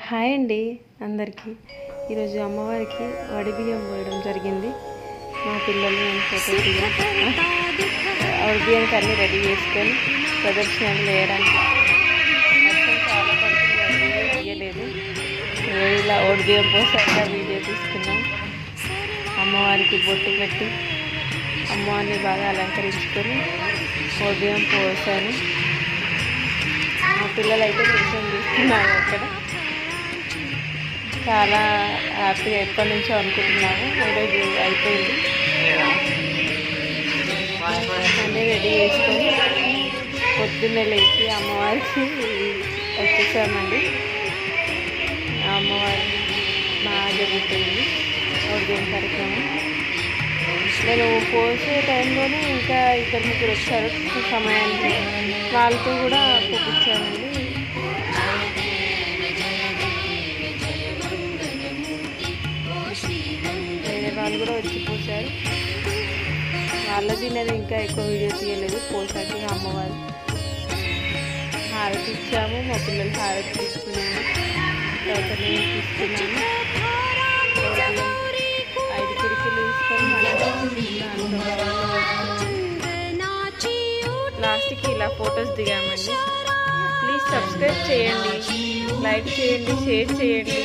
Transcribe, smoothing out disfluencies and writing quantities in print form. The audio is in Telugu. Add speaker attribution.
Speaker 1: హాయ్ అండి అందరికీ. ఈరోజు అమ్మవారికి వడి బియ్యం పోయడం జరిగింది. మా పిల్లలు నేను ఫోటో వడి బియ్యానికి అన్నీ రెడీ చేసుకొని ప్రదర్శనలు వేయడానికి చాలా పడుతుంది, తీయలేదు. ఇలా వడి బియ్యం పోసాక వీడియో తీసుకున్నాం. అమ్మవారికి బొట్టు పెట్టి అమ్మవారిని బాగా అలంకరించుకొని వడి బియ్యం పోసాను. మా పిల్లలు అయితే కొంచెం చూస్తున్నారు. అక్కడ చాలా హ్యాపీగా ఎప్పటి నుంచో అనుకుంటున్నాము. ఈరోజు అయిపోయింది. అన్నీ రెడీ చేసుకొని పొద్దున్నే లేచి అమ్మవారికి వచ్చేసామండి. అమ్మవారి బాగా జరుగుతుంది ఉదయం కార్యక్రమం. నేను పోసే టైంలోనే ఇంకా ఇద్దరు ముగ్గురు వచ్చారు సమయానికి. వాళ్ళతో కూడా చూపించానండి. వేరే వాళ్ళు కూడా వచ్చి పోసారు. వాళ్ళది నేను ఇంకా ఎక్కువ వీడియో తీయలేదు. పోసాక అమ్మవారు హారతి ఇచ్చాము. మా పిల్లలు హారతి తీసుకున్నాము. తర్వాత నేను తీసుకున్నాను. 5 పిరికిలు తీసుకొని లాస్ట్కి ఇలా ఫొటోస్ దిగామండి. ప్లీజ్ సబ్స్క్రైబ్ చేయండి, లైక్ చేయండి, షేర్ చేయండి.